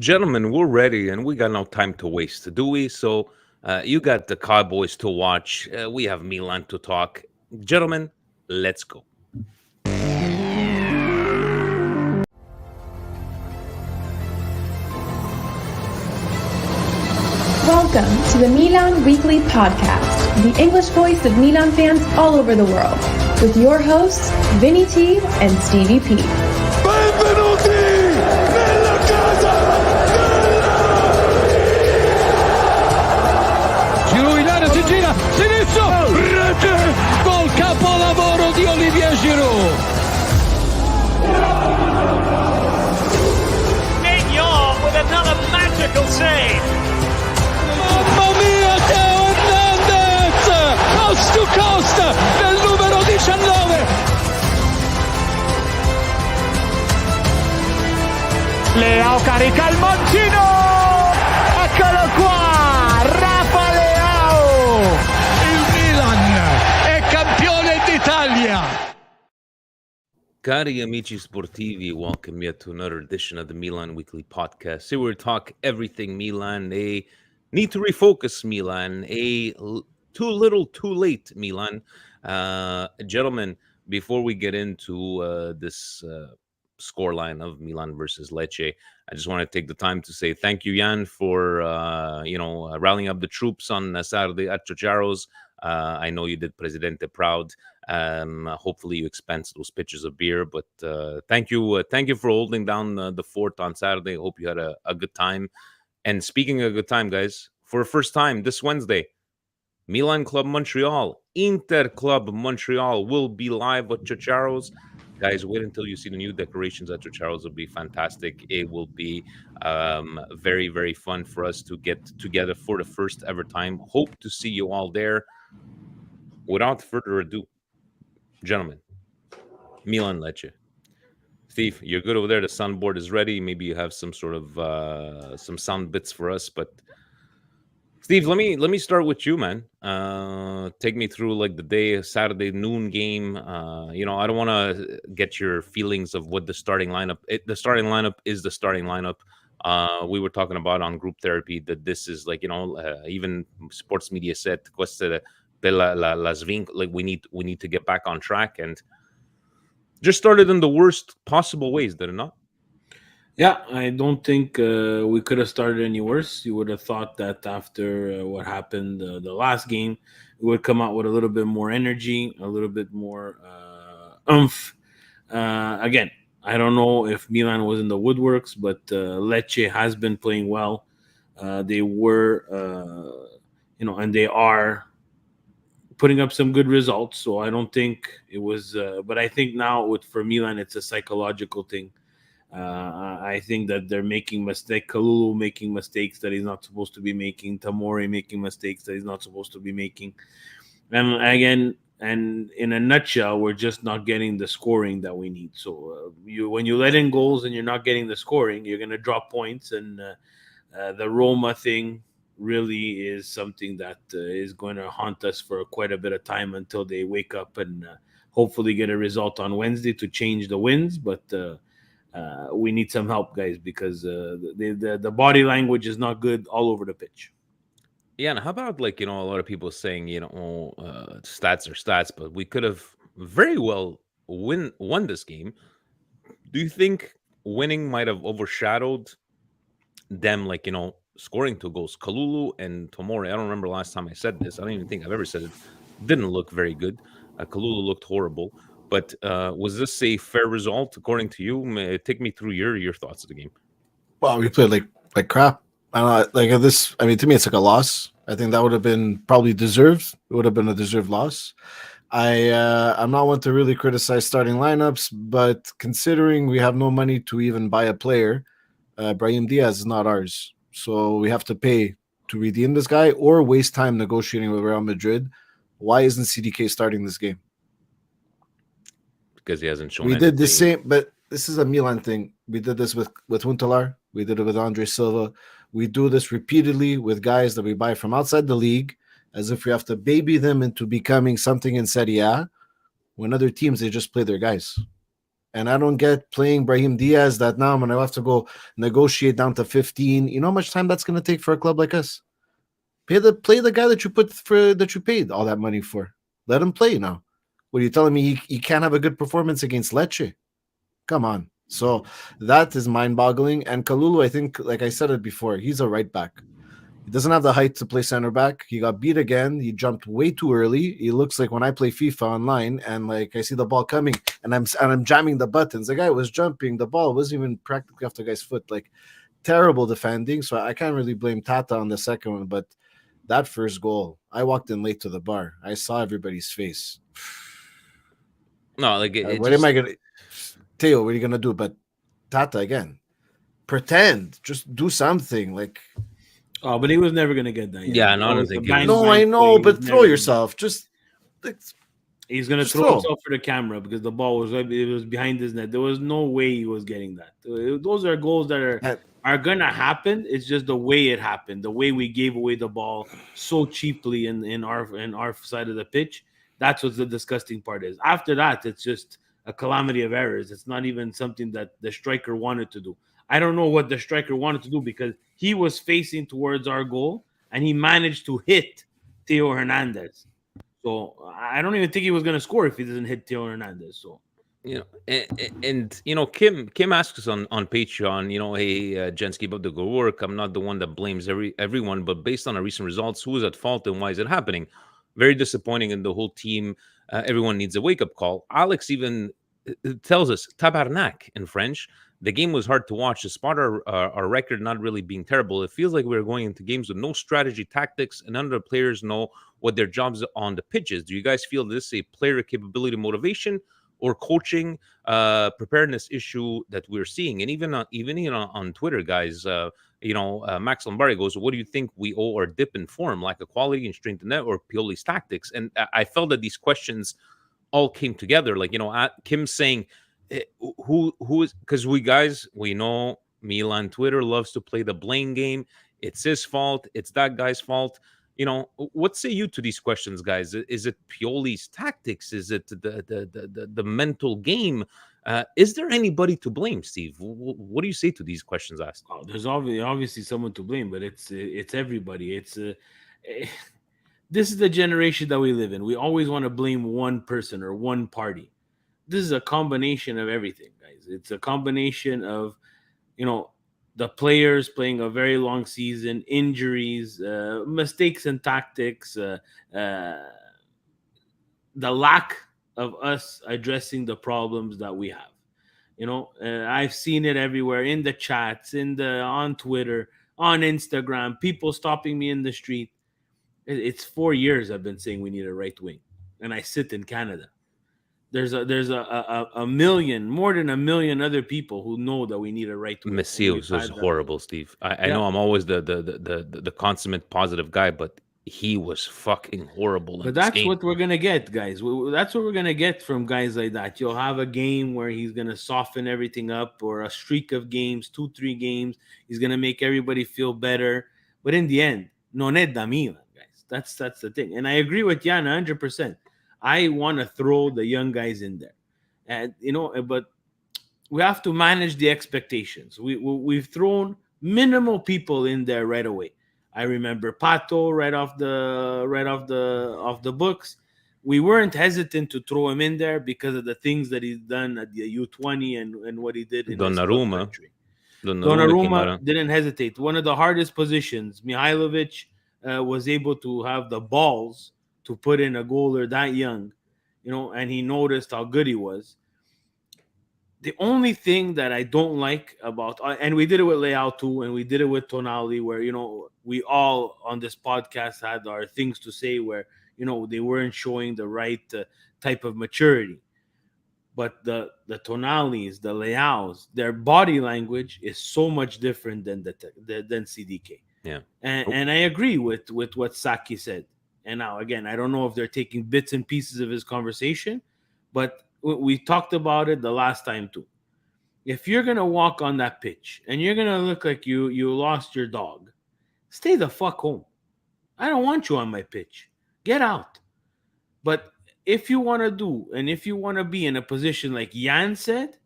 Gentlemen, we're ready and we got no time to waste, do we? So you got the Cowboys to watch. We have Milan to talk. Gentlemen, let's go. Welcome to the Milan Weekly Podcast, the English voice of Milan fans all over the world, with your hosts, Vinny T and Stevie P. Benvenuti nella casa Giro in area, si gira, sinistro, rete, gol capolavoro di Olivier Giroud. Mignon with another magical save. Mamma mia, Teo Hernandez, coast to coast, del numero 19. Leao carica il mancino. Eccolo qua, Rafa Leao. Il Milan è campione d'Italia. Cari amici sportivi, welcome yet to another edition of the Milan Weekly Podcast. Here we talk everything Milan, a need to refocus Milan, too little, too late Milan. Gentlemen, before we get into this scoreline of Milan versus Lecce, I just want to take the time to say thank you, Jan, for rallying up the troops on Saturday at Chocharo's. I know you did Presidente proud. Hopefully you expense those pitchers of beer, but thank you for holding down the fort on Saturday. Hope you had a good time. And speaking of a good time, guys, for the first time this Wednesday, Milan Club Montreal, Inter Club Montreal will be live at Chocharo's. Guys, wait until you see the new decorations at Chocharo's. It'll be fantastic. It will be very, very fun for us to get together for the first ever time. Hope to see you all there. Without further ado, gentlemen, Milan Lecce. Steve, you're good over there. The soundboard is ready. Maybe you have some sort of some sound bits for us. But Steve, let me start with you, man. Take me through like the day, Saturday noon game. I don't want to get your feelings of what the starting lineup. The starting lineup is the starting lineup. We were talking about on group therapy that this is like even sports media said questa la sving, like we need to get back on track, and just started in the worst possible ways, did it not? Yeah, I don't think we could have started any worse. You would have thought that after what happened the last game, we would come out with a little bit more energy, a little bit more oomph. Again, I don't know if Milan was in the woodworks, but Lecce has been playing well. They were, and they are putting up some good results. So I don't think it was, but I think now for Milan, it's a psychological thing. I think that they're making mistakes. Kalulu making mistakes that he's not supposed to be making. Tamori making mistakes that he's not supposed to be making. And again, and in a nutshell, we're just not getting the scoring that we need. So when you let in goals and you're not getting the scoring, you're going to drop points. And the Roma thing really is something that is going to haunt us for quite a bit of time until they wake up and hopefully get a result on Wednesday to change the winds. But we need some help, guys, because the body language is not good all over the pitch. Yeah, and how about a lot of people saying stats are stats, but we could have very well won this game. Do you think winning might have overshadowed them, scoring 2 goals? Kalulu and Tomori, I don't remember last time I said this. I don't even think I've ever said it. Didn't look very good. Kalulu looked horrible. But was this a fair result according to you? Take me through your thoughts of the game. Well, we played like crap. To me, it's like a loss. I think that would have been probably deserved. It would have been a deserved loss. I'm not one to really criticize starting lineups, but considering we have no money to even buy a player, Brahim Diaz is not ours. So we have to pay to redeem this guy or waste time negotiating with Real Madrid. Why isn't CDK starting this game? Because he hasn't shown. We did the same, but this is a Milan thing. We did this with Huntelaar. We did it with Andre Silva. We do this repeatedly with guys that we buy from outside the league, as if we have to baby them into becoming something in Serie A. When other teams, they just play their guys. And I don't get playing Brahim Diaz that now I'm going to have to go negotiate down to 15. You know how much time that's going to take for a club like us? Play the guy that you paid all that money for. Let him play now. What are you telling me? He can't have a good performance against Lecce? Come on. So that is mind-boggling. And Kalulu, I think, like I said it before, he's a right back. He doesn't have the height to play center back. He got beat again. He jumped way too early. He looks like when I play FIFA online and like I see the ball coming and I'm jamming the buttons. The guy was jumping. The ball wasn't even practically off the guy's foot. Like terrible defending. So I can't really blame Tata on the second one. But that first goal, I walked in late to the bar. I saw everybody's face. No, like what am I gonna, Teo? What are you gonna do? But Tata again, pretend, just do something like. Oh, but he was never gonna get that. Yeah, and I don't think. No, I know, but throw yourself. Just. He's gonna throw himself for the camera because the ball was behind his net. There was no way he was getting that. Those are goals that are gonna happen. It's just the way it happened, the way we gave away the ball so cheaply in our side of the pitch. That's what the disgusting part is. After that, it's just a calamity of errors. It's not even something that the striker wanted to do. I don't know what the striker wanted to do because he was facing towards our goal and he managed to hit Theo Hernandez. So I don't even think he was going to score if he doesn't hit Theo Hernandez. So and you know, Kim asks us on Patreon, you know, hey, gents, keep up the good work. I'm not the one that blames everyone, but based on our recent results, who is at fault and why is it happening? Very disappointing in the whole team. Everyone needs a wake-up call. Alex even tells us tabarnak in French. The game was hard to watch. Despite our record not really being terrible, it feels like we're going into games with no strategy, tactics, and none of the players know what their jobs on the pitch is. Do you guys feel this is a player capability motivation or coaching preparedness issue that we're seeing? And even on Twitter, guys, Max Lombardi goes, what do you think we owe our dip in form, lack of quality and strength in net, or Pioli's tactics? And I felt that these questions all came together. Like, Kim saying, who is, because we know Milan Twitter loves to play the blame game. It's his fault. It's that guy's fault. What say you to these questions, guys? Is it Pioli's tactics? Is it the mental game? Is there anybody to blame, Steve? What do you say to these questions asked? Oh, there's obviously someone to blame, but it's everybody. This is the generation that we live in. We always want to blame one person or one party. This is a combination of everything, guys. It's a combination of, the players playing a very long season, injuries, mistakes in tactics, the lack of us addressing the problems that we have. I've seen it everywhere in the chats, on Twitter, on Instagram, people stopping me in the street. It's 4 years I've been saying we need a right wing, and I sit in Canada. There's a million, more than a million other people who know that we need a right wing. Messios was horrible, Steve. I know I'm always the consummate positive guy, but he was fucking horrible. But that's what we're gonna get, guys. That's what we're gonna get from guys like that. You'll have a game where he's gonna soften everything up, or a streak of games, 2-3 games. He's gonna make everybody feel better. But in the end, non è da Milan, guys. That's the thing. And I agree with Jan 100%. I want to throw the young guys in there, and but we have to manage the expectations. We've thrown minimal people in there right away. I remember Pato right off the books. We weren't hesitant to throw him in there because of the things that he's done at the U20 and what he did in Donnarumma. Donnarumma didn't hesitate. One of the hardest positions, Mihailovic was able to have the balls to put in a goaler that young, and he noticed how good he was. The only thing that I don't like about, and we did it with Leao too, and we did it with Tonali, where, we all on this podcast had our things to say where, they weren't showing the right type of maturity. But the Tonalis, the Leaos, their body language is so much different than CDK. Yeah. And I agree with what Saki said. And now, again, I don't know if they're taking bits and pieces of his conversation, but we talked about it the last time too. If you're going to walk on that pitch and you're going to look like you lost your dog, stay the fuck home. I don't want you on my pitch. Get out. But if you want to do, and if you want to be in a position like Jan said,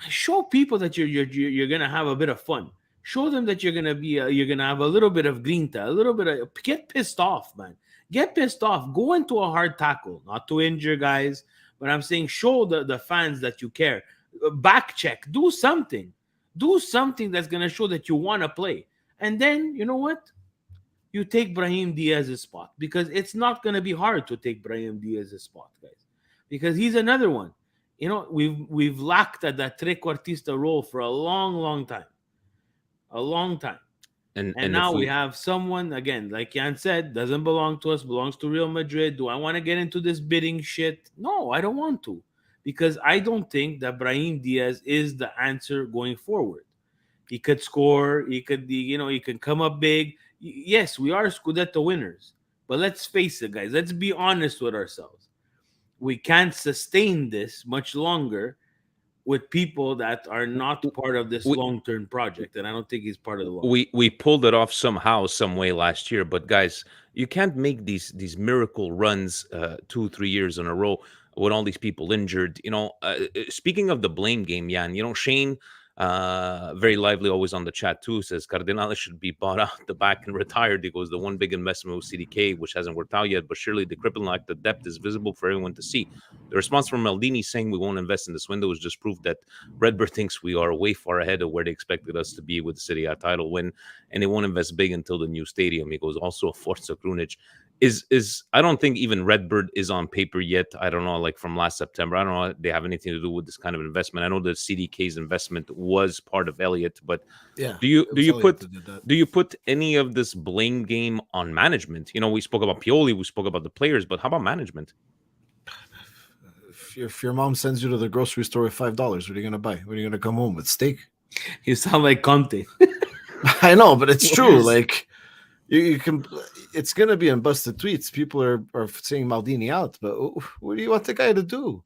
show people that you're gonna have a bit of fun. Show them that you're gonna have a little bit of grinta, a little bit of get pissed off, man. Get pissed off. Go into a hard tackle, not to injure guys, but I'm saying show the fans that you care. Back check. Do something. Do something that's gonna show that you want to play. And then you know what? You take Brahim Diaz's spot, because it's not gonna be hard to take Brahim Diaz's spot, guys, because he's another one. You know, we've lacked at that trequartista role for a long time. A long time. And now we have someone, again, like Jan said, doesn't belong to us, belongs to Real Madrid. Do I want to get into this bidding shit? No, I don't want to. Because I don't think that Brahim Diaz is the answer going forward. He could score. He could, he can come up big. Yes, we are Scudetto winners. But let's face it, guys. Let's be honest with ourselves. We can't sustain this much longer with people that are not part of this long-term project, and I don't think he's part of the long. We pulled it off somehow, some way last year, but guys, you can't make these miracle runs 2-3 years in a row with all these people injured. Speaking of the blame game, Jan, Shane, very lively, always on the chat too, says Cardinale should be bought out the back and retired. He goes, the one big investment with CDK, which hasn't worked out yet, but surely the crippling lack of depth is visible for everyone to see. The response from Maldini saying we won't invest in this window is just proof that Redbird thinks we are way far ahead of where they expected us to be with the Serie A title win, and they won't invest big until the new stadium. He goes, also Forza Krunic is I don't think even Redbird is on paper yet. I don't know, like from last September. I don't know if they have anything to do with this kind of investment. I know that CDK's investment was part of Elliott, but yeah, do you put any of this blame game on management? We spoke about Pioli, we spoke about the players, but how about management? If your mom sends you to the grocery store with $5, what are you gonna buy? What are you gonna come home with? Steak? You sound like Conte. I know, but it's true. Like you can. It's going to be in busted tweets. People are saying Maldini out, but what do you want the guy to do?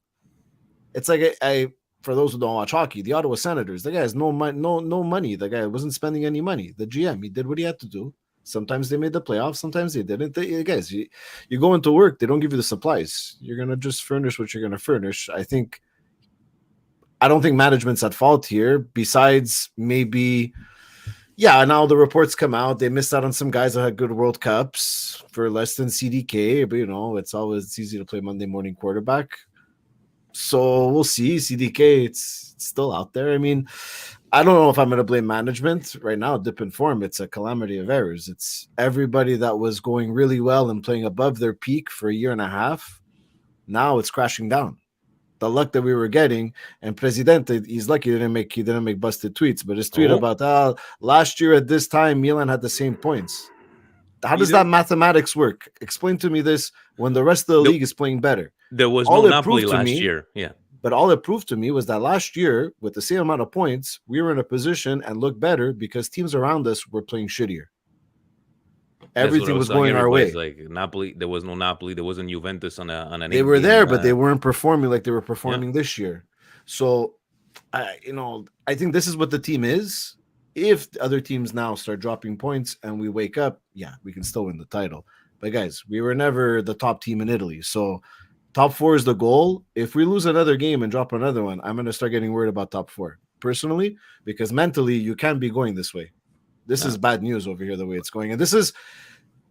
It's like I for those who don't watch hockey, the Ottawa Senators, the guy has no money. The guy wasn't spending any money. The GM, he did what he had to do. Sometimes they made the playoffs, sometimes they didn't. Guys, you go into work, they don't give you the supplies. You're going to just furnish what you're going to furnish. I don't think management's at fault here, besides maybe... Yeah, now the reports come out. They missed out on some guys that had good World Cups for less than CDK. But, it's easy to play Monday morning quarterback. So we'll see. CDK, it's still out there. I mean, I don't know if I'm going to blame management. Right now, dip in form, it's a calamity of errors. It's everybody that was going really well and playing above their peak for a year and a half. Now it's crashing down. The luck that we were getting, and Presidente, he's lucky he didn't make busted tweets, but his tweet about last year at this time Milan had the same points. How does that mathematics work? Explain to me this when the rest of the league is playing better. There was no Napoli last year. Yeah. But all it proved to me was that last year, with the same amount of points, we were in a position and looked better because teams around us were playing shittier. Everything was going our way. Like Napoli, there was no Napoli. There wasn't Juventus on an. They were there, but they weren't performing like they were performing this year. So, I think this is what the team is. If other teams now start dropping points and we wake up, yeah, we can still win the title. But guys, we were never the top team in Italy. So, top 4 is the goal. If we lose another game and drop another one, I'm going to start getting worried about top 4 personally, because mentally you can't be going this way. This is bad news over here, the way it's going. And this is,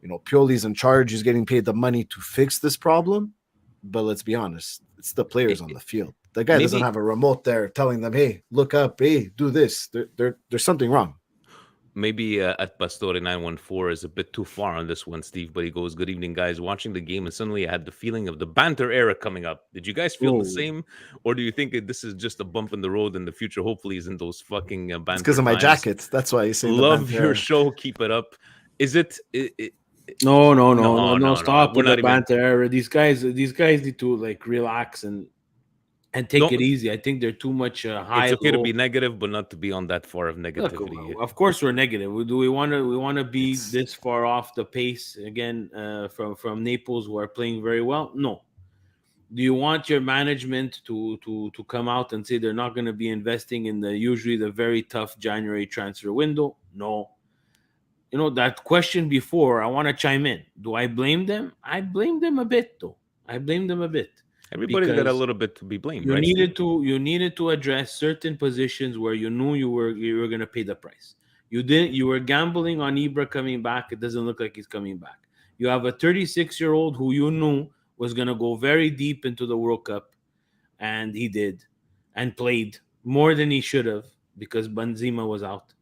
Pioli's in charge. He's getting paid the money to fix this problem. But let's be honest, it's the players on the field. The guy doesn't have a remote there telling them, hey, look up, hey, do this. There's something wrong. Maybe at Pastore 914 is a bit too far on this one, Steve, but he goes, good evening, guys. Watching the game, and suddenly I had the feeling of the banter era coming up. Did you guys feel the same? Or do you think this is just a bump in the road and the future hopefully isn't those fucking banter? It's because of my jacket. That's why you say love your show. Keep it up. Is it... No, stop with the banter era. These guys need to relax and take it easy. I think they're too much high. It's okay to be negative, but not to be on that far of negativity. Look, of course, we're negative. Do we want to be this far off the pace again from Naples, who are playing very well? No. Do you want your management to come out and say they're not going to be investing in usually the very tough January transfer window? No. That question before, I want to chime in. Do I blame them? I blame them a bit, though. I blame them a bit. Everybody's got a Because little bit to be blamed, you right? needed to address certain positions where you knew you were going to pay the price. You were gambling on Ibra coming back. It doesn't look like he's coming back. You have a 36-year-old who you knew was going to go very deep into the World Cup, and he did, and played more than he should have because Benzema was out.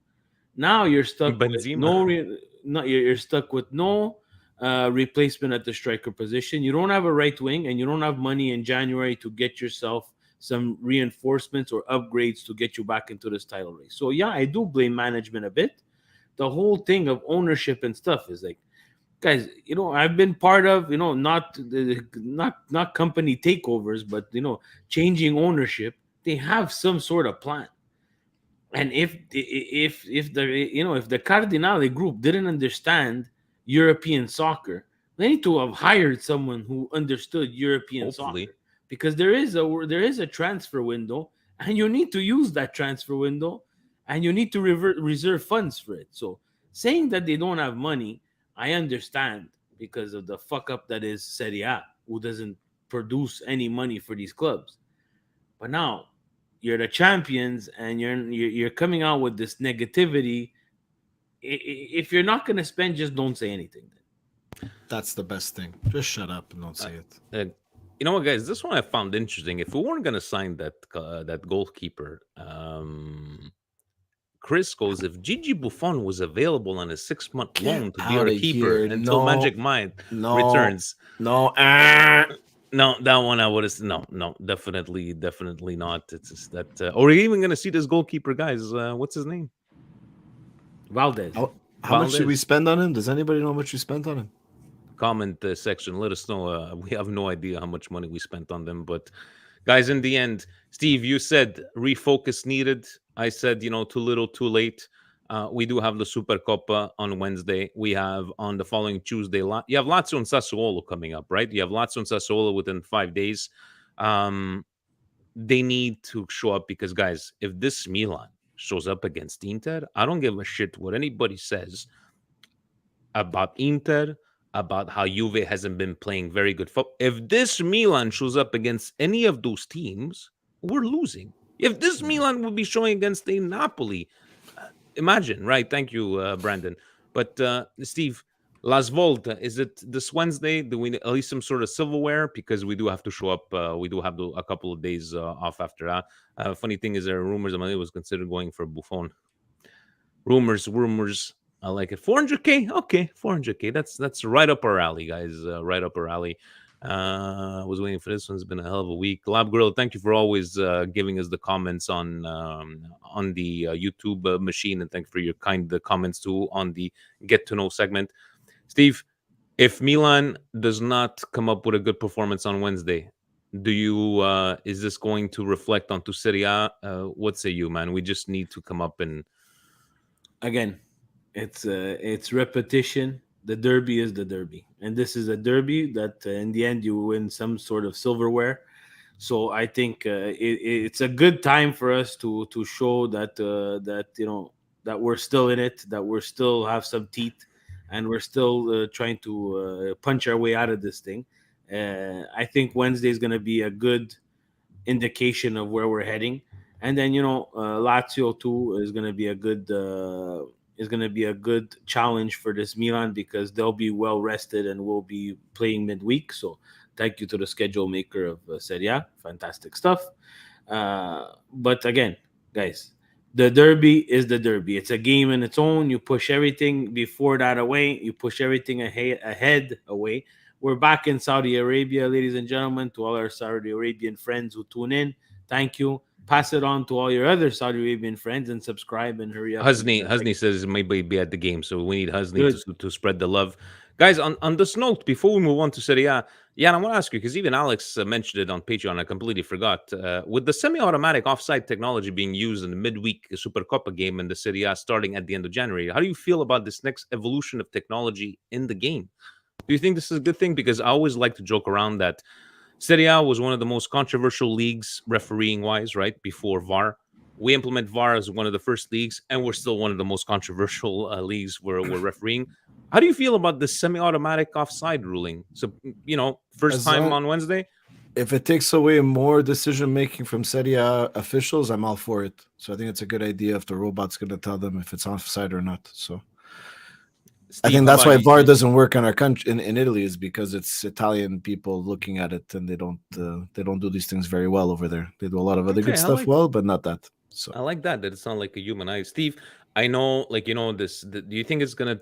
Now you're stuck with Benzema. you're stuck with no replacement at the striker position. You don't have a right wing, and you don't have money in January to get yourself some reinforcements or upgrades to get you back into this title race. So yeah, I do blame management a bit. The whole thing of ownership and stuff is like, guys, I've been part of, not company takeovers, but changing ownership. They have some sort of plan. And if the if the Cardinale group didn't understand European soccer, they need to have hired someone who understood European soccer, because there is a transfer window, and you need to use that transfer window, and you need to reserve funds for it. So saying that they don't have money, I understand, because of the fuck up that is Serie A, who doesn't produce any money for these clubs. But now you're the champions, and you're coming out with this negativity. If you're not going to spend, just don't say anything. That's the best thing. Just shut up and don't say it. You know what, guys? This one I found interesting. If we weren't going to sign that goalkeeper, Chris goes, if Gigi Buffon was available on a 6-month loan to be our keeper until Magic Mind returns. No, that one I would have. No, definitely not. It's just that. Or we're even going to see this goalkeeper, guys. What's his name? Valdez. How much did we spend on him? Does anybody know how much we spent on him? Comment section. Let us know. We have no idea how much money we spent on them. But, guys, in the end, Steve, you said refocus needed. I said, too little, too late. We do have the Supercoppa on Wednesday. We have on the following Tuesday. You have Lazio and Sassuolo coming up, right? You have Lazio and Sassuolo within 5 days. They need to show up because, guys, if this Milan shows up against Inter, I don't give a shit what anybody says about Inter, about how Juve hasn't been playing very good football. If this Milan shows up against any of those teams, we're losing. If this Milan would be showing against a Napoli, imagine, right? Thank you, Brandon. But Steve, La Svolta, is it this Wednesday? Do we at least some sort of silverware? Because we do have to show up. We do have a couple of days off after that. Funny thing is, there are rumors that Manmade was considered going for Buffon. Rumors. I like it. 400K? Okay, 400K. That's right up our alley, guys. Right up our alley. I was waiting for this one. It's been a hell of a week. Lab Grill, thank you for always giving us the comments on the YouTube machine, and thank you for your kind comments too on the Get to Know segment. Steve, if Milan does not come up with a good performance on Wednesday, is this going to reflect onto Serie A? What say you, man? We just need to come up and again. It's repetition. The derby is the derby, and this is a derby that in the end you win some sort of silverware. So I think it's a good time for us to show that that we're still in it, that we're still have some teeth, and we're still trying to punch our way out of this thing. I think Wednesday is going to be a good indication of where we're heading, and then Lazio too is going to be a good. Is going to be a good challenge for this Milan, because they'll be well rested and will be playing midweek. So thank you to the schedule maker of Serie A. Fantastic stuff. But again, guys, the derby is the derby. It's a game in its own. You push everything before that away. You push everything ahead away. We're back in Saudi Arabia, ladies and gentlemen, to all our Saudi Arabian friends who tune in. Thank you. Pass it on to all your other Saudi Arabian friends and subscribe and hurry up. Husney says it might be at the game, so we need Husney to spread the love. Guys, on this note, before we move on to Serie A, I want to ask you, because even Alex mentioned it on Patreon, I completely forgot. With the semi-automatic offside technology being used in the midweek Supercoppa game and the Serie A starting at the end of January, how do you feel about this next evolution of technology in the game? Do you think this is a good thing? Because I always like to joke around that Serie A was one of the most controversial leagues refereeing-wise, right, before VAR. We implement VAR as one of the first leagues, and we're still one of the most controversial leagues where we're refereeing. How do you feel about the semi-automatic offside ruling? So, first As time long- on Wednesday. If it takes away more decision making from Serie A officials, I'm all for it. So I think it's a good idea if the robot's going to tell them if it's offside or not. So I Steve, think how that's about why you? VAR doesn't work in our country in Italy, is because it's Italian people looking at it and they don't do these things very well over there. They do a lot of other Okay, good I stuff like- well, but not that. So I like that it's not like a human eye. Steve, I know, this. Do you think it's gonna,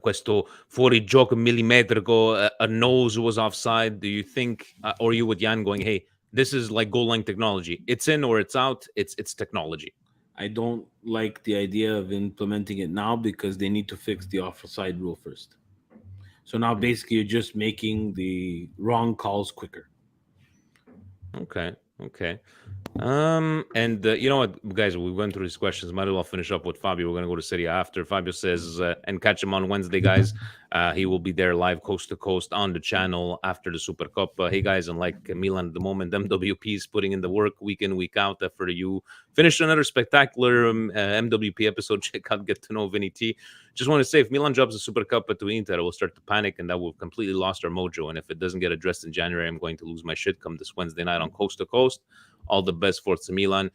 questo fuori gioco millimetrico, a nose was offside? Do you think, or you with Jan going, hey, this is like goal line technology. It's in or it's out. It's technology. I don't like the idea of implementing it now because they need to fix the offside rule first. So now basically you're just making the wrong calls quicker. Okay. And you know what, guys, we went through these questions. Might as well finish up with Fabio. We're going to go to Serie A after. Fabio says, and catch him on Wednesday, guys. He will be there live coast to coast on the channel after the Supercoppa. Hey, guys, and like Milan at the moment, MWP is putting in the work week in, week out for you. Finish another spectacular MWP episode. Check out Get to Know Vinny T. Just want to say, if Milan drops the Supercoppa to Inter, we'll start to panic, and that will completely lost our mojo. And if it doesn't get addressed in January, I'm going to lose my shit come this Wednesday night on Coast to Coast. All the best for Milan.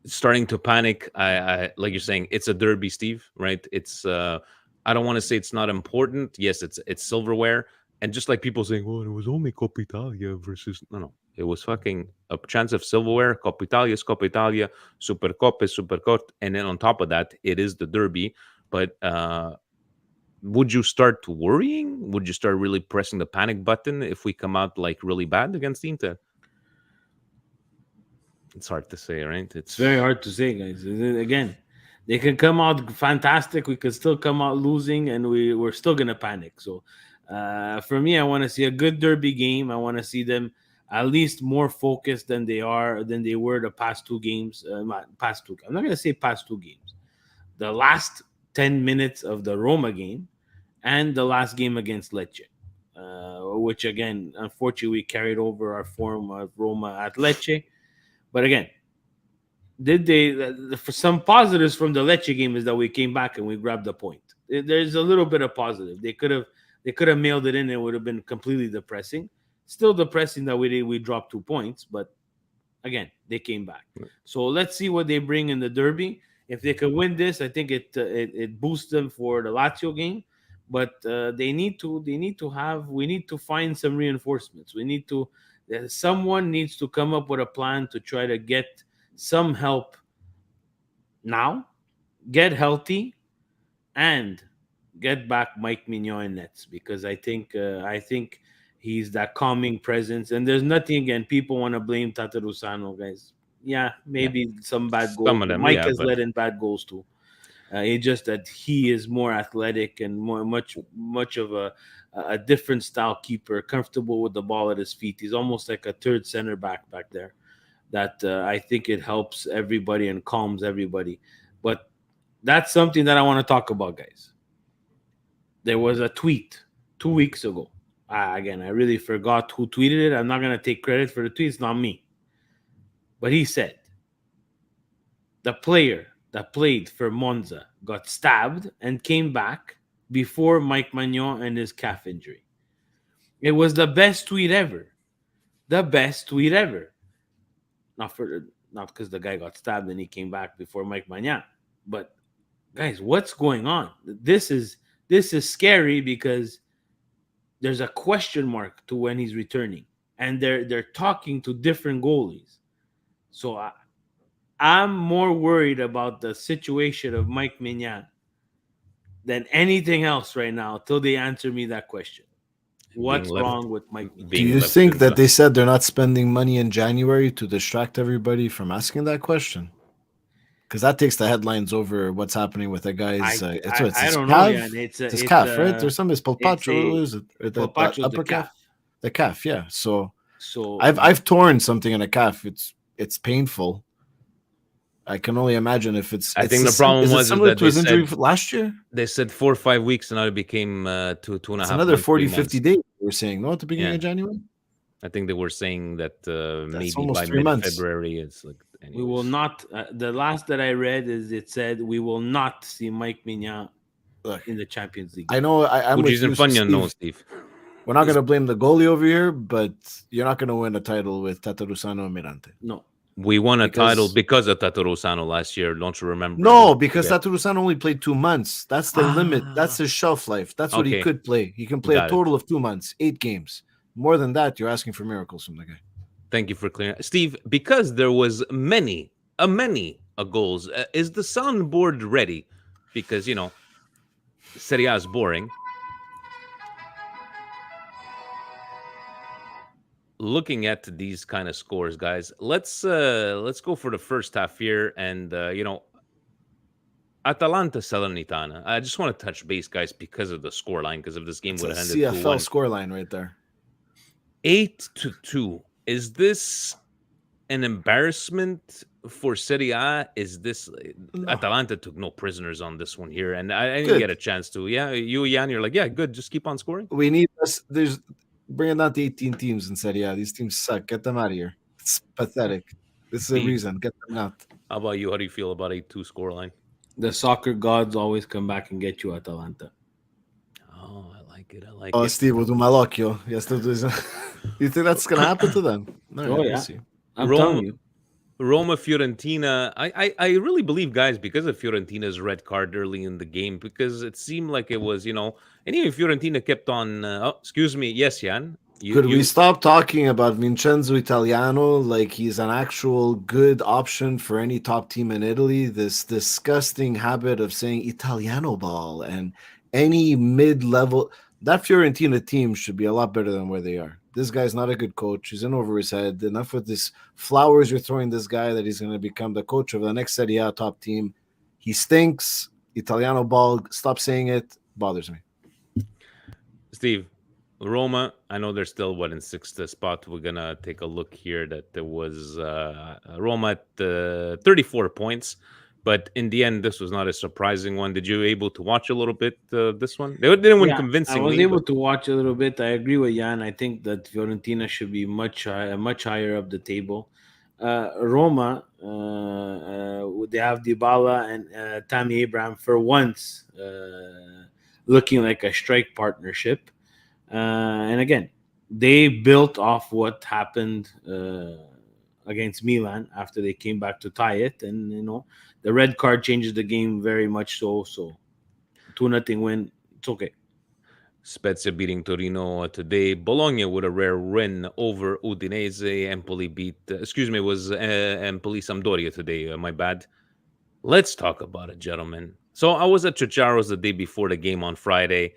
Starting to panic. I like you're saying, it's a derby, Steve, right? It's I don't want to say it's not important. Yes, it's silverware. And just like people saying, well, it was only Coppa Italia versus no. It was fucking a chance of silverware. Coppa Italia is Coppa Italia, Supercoppa is Supercoppa, and then on top of that, it is the derby. But would you start worrying? Would you start really pressing the panic button if we come out like really bad against Inter? It's hard to say, right? It's very hard to say, guys. Again, they can come out fantastic. We could still come out losing, and we're still gonna panic. So, for me, I want to see a good derby game. I want to see them at least more focused than they were the past two games. I'm not gonna say past two games. The last 10 minutes of the Roma game and the last game against Lecce, which again, unfortunately, we carried over our form of Roma at Lecce. But again, for some positives from the Lecce game is that we came back and we grabbed the point. There's a little bit of positive. They could have mailed it in and it would have been completely depressing. Still depressing that we dropped 2 points, but again, they came back. So let's see what they bring in the derby. If they could win this, I think it boosts them for the Lazio game. But we need to find some reinforcements. Someone needs to come up with a plan to try to get some help now, get healthy, and get back Mike Mignon in nets, because I think he's that calming presence. And there's nothing, again, people want to blame Tatarusano, guys. Yeah, maybe some bad goals. Some of them, Mike has let in bad goals too. It's just that he is more athletic and much of a different style keeper, comfortable with the ball at his feet. He's almost like a third center back there. That I think it helps everybody and calms everybody. But that's something that I want to talk about, guys. There was a tweet 2 weeks ago. Again, I really forgot who tweeted it. I'm not going to take credit for the tweet. It's not me. But he said, the player that played for Monza got stabbed and came back before Mike Maignan and his calf injury. It was the best tweet ever. The best tweet ever. Not because the guy got stabbed and he came back before Mike Maignan. But guys, what's going on? This is scary, because there's a question mark to when he's returning, and they're talking to different goalies. So I'm more worried about the situation of Mike Maignan than anything else right now till they answer me that question. What's wrong with Mike Maignan? Do you think that they said they're not spending money in January to distract everybody from asking that question? Because that takes the headlines over what's happening with the guy's. I don't know. Yeah, it's his calf, right? There's some. It's polpaccio. What is it? the calf. The calf, yeah. So I've torn something in a calf. It's painful. I can only imagine if it's. I think the problem was similar that to his injury last year. They said 4 or 5 weeks, and now it became 2.5. It's another 40, 50 days. We were saying no at the beginning of January. I think they were saying that maybe almost by 3 months. mid-February, it's like We will not. The last that I read is it said we will not see Mike Mignon Look, in the Champions League. I know I'm with you, Steve. We're not going to blame the goalie over here, but you're not going to win a title with Tatarusano and Mirante. No. We won a title because of Tatarusano last year. Don't you remember? No, because Tatarusano only played 2 months. That's the limit. That's his shelf life. That's what he could play. He can play a total of 2 months, 8 games. More than that, you're asking for miracles from the guy. Thank you for clearing, Steve. Because there was many goals. Is the soundboard ready? Because Serie A is boring. Looking at these kind of scores, guys, let's go for the first half here, and Atalanta Salernitana. I just want to touch base, guys, because of the scoreline. Because if this game would have ended 2-1, CFL scoreline right there, 8-2. Is this an embarrassment for Serie A? Is this Atalanta took no prisoners on this one here, and I didn't get a chance to. Yeah, you, Jan, you're like, yeah, good. Just keep on scoring. We need us. There's bringing down to 18 teams in Serie A. These teams suck. Get them out of here. It's pathetic. This is the reason. Get them out. How about you? How do you feel about 8-2 scoreline? The soccer gods always come back and get you, Atalanta. Oh, I like it. I like it. Oh, Steve, we'll do malocchio. Yes, you think that's going to happen to them? No, yeah. I'm telling you. Roma Fiorentina. I really believe, guys, because of Fiorentina's red card early in the game, because it seemed like it was, and even Fiorentina kept on. Excuse me. Yes, Jan. Could we stop talking about Vincenzo Italiano like he's an actual good option for any top team in Italy? This disgusting habit of saying Italiano ball and any mid-level. That Fiorentina team should be a lot better than where they are. This guy's not a good coach. He's in over his head. Enough with this flowers you're throwing this guy that he's going to become the coach of the next Serie A top team. He stinks. Italiano ball. Stop saying it. Bothers me. Steve, Roma, I know they're still, in sixth spot. We're going to take a look here that there was Roma at 34 points. But in the end, this was not a surprising one. Did you able to watch a little bit this one? They didn't win convincingly. I was able to watch a little bit. I agree with Jan. I think that Fiorentina should be much higher up the table. Roma, they have Dybala and Tammy Abraham for once looking like a strike partnership. And again, they built off what happened against Milan after they came back to tie it. And, the red card changes the game very much so. So 2-0 win. It's okay. Spezia beating Torino today. Bologna with a rare win over Udinese. Empoli was Empoli Sampdoria today. My bad. Let's talk about it, gentlemen. So I was at Ciociaro's the day before the game on Friday.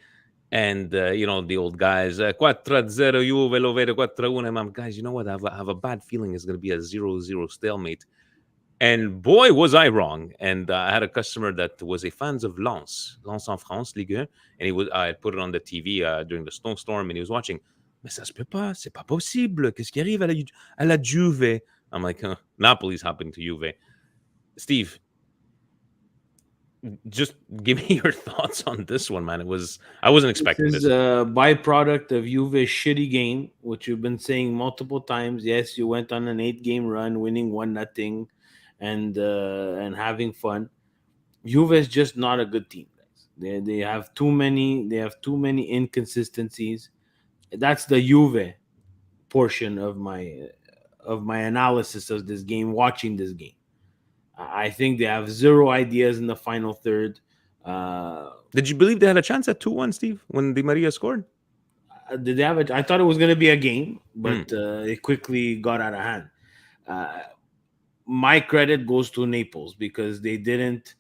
And, the old guys, 4-0 Juve, lo vedo 4-1. Guys, you know what? I have a bad feeling it's going to be a 0-0 stalemate. And boy, was I wrong. And I had a customer that was a fan of Lens en France, Ligue 1. And I put it on the TV during the snowstorm, and he was watching. Mais ça se peut pas, c'est pas possible. Qu'est-ce qui arrive à la Juve? I'm like, Napoli's happening to Juve. Steve, just give me your thoughts on this one, man. I wasn't expecting this. This is a byproduct of Juve's shitty game, which you've been saying multiple times. Yes, you went on an 8-game run, winning 1-0. And having fun. Juve is just not a good team, guys. They have too many inconsistencies. That's the Juve portion of my analysis of this game. Watching this game, I think they have zero ideas in the final third. Did you believe they had a chance at 2-1, Steve, when Di Maria scored? Did they have it? I thought it was going to be a game, but it quickly got out of hand. My credit goes to Naples because they didn't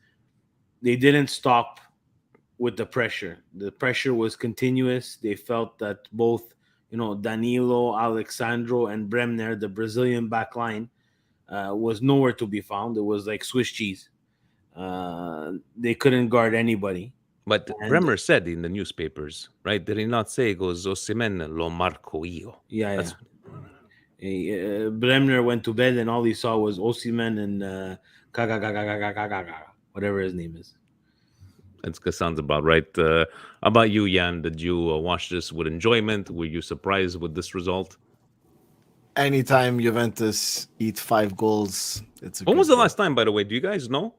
stop with the pressure. The pressure was continuous. They felt that both, Danilo, Alexandro, and Bremner, the Brazilian back line, was nowhere to be found. It was like Swiss cheese. They couldn't guard anybody. But Bremer said in the newspapers, right? Did he not say, goes, Osimhen lo marco io? Yeah. Bremner went to bed and all he saw was Osimhen and whatever his name is. That sounds about right. How about you, Jan? Did you watch this with enjoyment? Were you surprised with this result? anytime Juventus eat 5 goals, it's a When good was the day. last time, by the way? Do you guys know?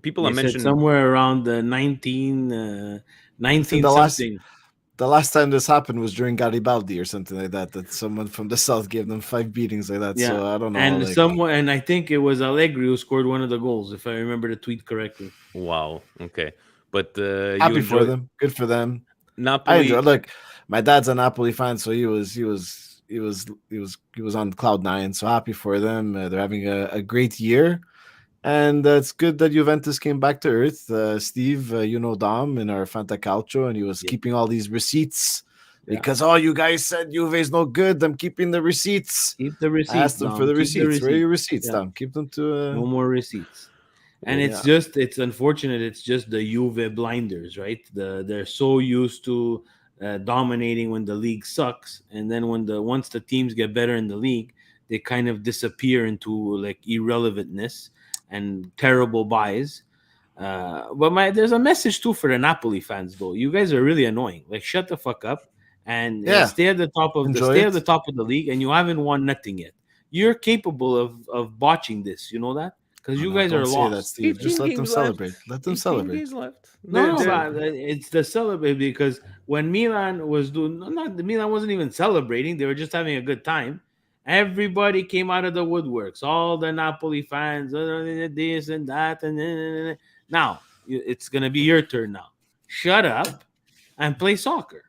People They are said mentioning somewhere around the 19 the last something. the last time this happened was during Garibaldi or something like that. That someone from the south gave them 5 beatings like that. Yeah, So I don't know. and Like, someone, and I think it was Allegri who scored one of the goals, if I remember the tweet correctly. wow. Okay, but you happy for enjoy them. Good for them. I enjoy. Napoli. Look, my dad's a Napoli fan, so he was on cloud 9. So happy for them. They're having a great year. And it's good that Juventus came back to earth. Steve, you know Dom in our Fanta Calcio, and he was keeping all these receipts because, you guys said Juve's no good. I'm keeping the receipts. Keep the I receipts, asked them Dom. for the Keep receipts. Where are your receipts, Yeah. Dom? Keep them to... No more receipts. And it's unfortunate. It's just the Juve blinders, right? They're so used to dominating when the league sucks, and then once the teams get better in the league, they kind of disappear into like irrelevantness and terrible buys. But there's a message too for the Napoli fans though. You guys are really annoying. Like, shut the fuck up and stay at the top of the league, and you haven't won nothing yet. You're capable of botching this. You know that. Because you guys are lost. That, Steve. Just let them celebrate. Let them celebrate. Games left. No, it's the celebrate, because when Milan was doing, Milan wasn't even celebrating; they were just having a good time. Everybody came out of the woodworks. All the Napoli fans, this and that, and now it's gonna be your turn. Now, shut up and play soccer.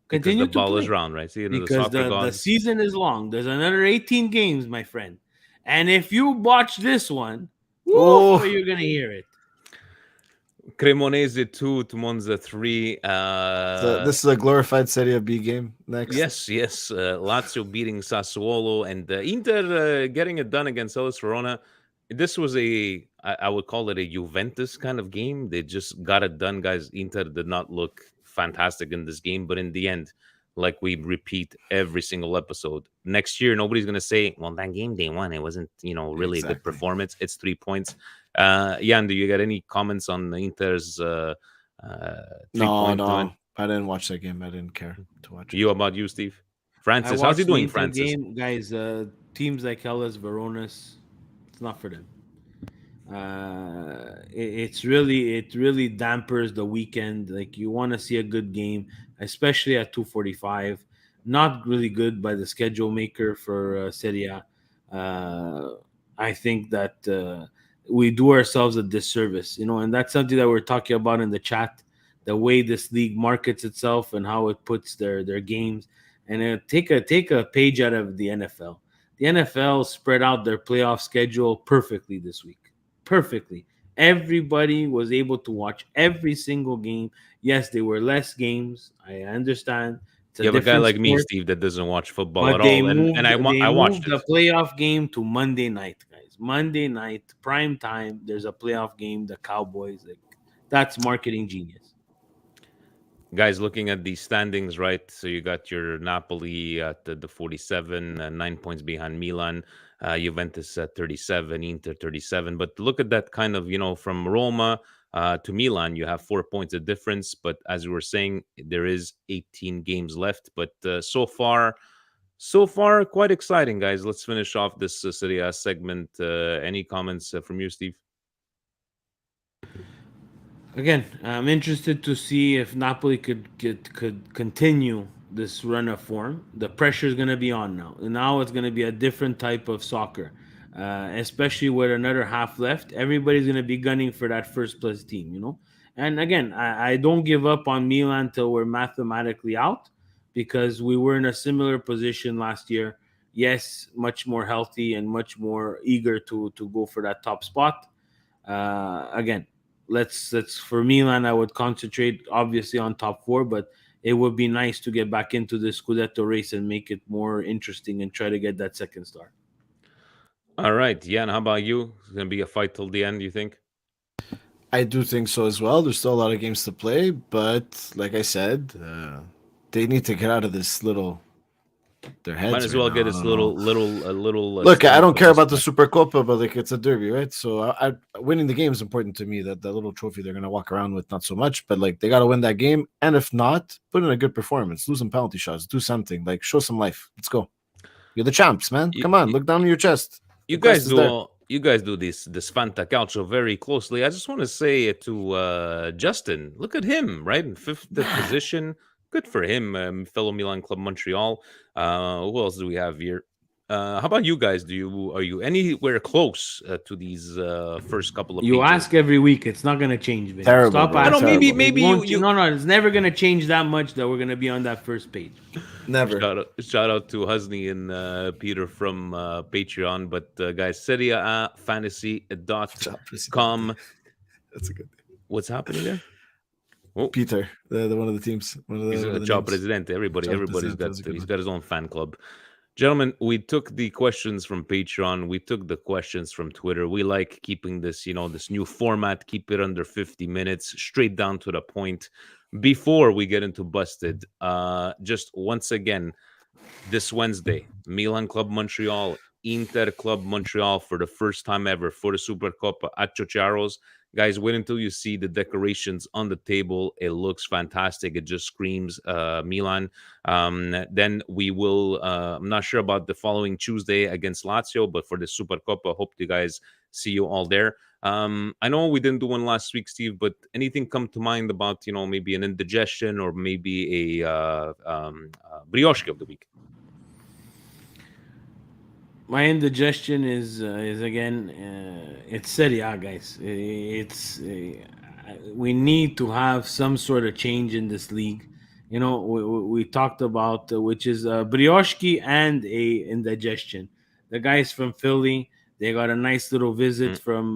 Continue because the ball to play. is round, right? See, Because the season is long. There's another 18 games, my friend. And if you watch this one, you're gonna hear it. Cremonese 2 to Monza 3. So this is a glorified Serie B game next. Yes. Lazio beating Sassuolo and Inter getting it done against Hellas Verona. This was I would call it a Juventus kind of game. They just got it done, guys. Inter did not look fantastic in this game, but in the end, like we repeat every single episode, next year nobody's gonna say, "Well, that game they won. It wasn't, really a good performance." It's 3 points. Jan, do you got any comments on Inter's 3-point No. I didn't watch that game. I didn't care to watch it. You about you, Steve? Francis, how's he doing, Francis? Game, guys, teams like Hellas, Veronas, it's not for them. It really dampers the weekend. Like, you want to see a good game, especially at 2:45. Not really good by the schedule maker for Serie A. I think that we do ourselves a disservice, and that's something that we're talking about in the chat. The way this league markets itself and how it puts their games, and take a page out of the NFL. The NFL spread out their playoff schedule perfectly this week. Perfectly. Everybody was able to watch every single game. Yes, there were less games. I understand. You have a guy like me, Steve, that doesn't watch football at all, and I watched the playoff game to Monday night, guys. Monday night, prime time. There's a playoff game. The Cowboys, that's marketing genius. Guys, looking at the standings, right? So you got your Napoli at the 47, 9 points behind Milan. Juventus at 37, Inter 37. But look at that kind of, from Roma to Milan, you have 4 points of difference. But as we were saying, there is 18 games left. But so far, quite exciting, guys. Let's finish off this Serie A segment. Any comments from you, Steve? Again, I'm interested to see if Napoli could continue this run of form. The pressure is going to be on now. Now it's going to be a different type of soccer, especially with another half left. Everybody's going to be gunning for that first place team, And again, I don't give up on Milan till we're mathematically out, because we were in a similar position last year. Yes, much more healthy and much more eager to go for that top spot. Again, let's for Milan, I would concentrate obviously on top 4, but it would be nice to get back into the Scudetto race and make it more interesting and try to get that second star. All right, Jan, how about you? It's going to be a fight till the end, you think? I do think so as well. There's still a lot of games to play, but like I said, they need to get out of this little... Their heads might as well get this little. Look, I don't care about the Supercoppa, but it's a derby, right? So winning the game is important to me. That little trophy they're gonna walk around with, not so much. But they got to win that game, and if not, put in a good performance, lose some penalty shots, do something, show some life. Let's go. You're the champs, man. Come on, look down on your chest. You The crest guys is there. do this Fanta Calcio very closely. I just want to say to Justin, look at him, right in fifth position. Good for him, fellow Milan Club Montreal. Who else do we have here? How about you guys? Are you anywhere close to these first couple of? You pages? ask every week. It's not gonna change. Vinny. Terrible, Stop bro. asking. No, maybe- It maybe won't- you- No, it's never gonna change that much that we're gonna be on that first page. Never. Shout out to Husney and Peter from Patreon. But guys, SerieA fantasy.com. That's a good thing. What's happening there? Peter, the one of the teams. One of the, He's one a of the Ciao names. Presidente. Everybody's Presidente, got that's a good he's one. got his own fan club. Gentlemen, we took the questions from Patreon. We took the questions from Twitter. We like keeping this, this new format. Keep it under 50 minutes, straight down to the point. Before we get into Busted, just once again, this Wednesday, Milan Club Montreal, Inter Club Montreal for the first time ever for the Supercoppa at Ciociaro's. Guys, wait until you see the decorations on the table. It looks fantastic. It just screams Milan. Then we will, I'm not sure about the following Tuesday against Lazio, but for the Supercoppa, hope you guys see you all there. I know we didn't do one last week, Steve, but anything come to mind about, maybe an indigestion or maybe a brioche of the week? My indigestion is again, it's Serie A, guys. We need to have some sort of change in this league. We talked about which is brioche and a indigestion. The guys from Philly, they got a nice little visit from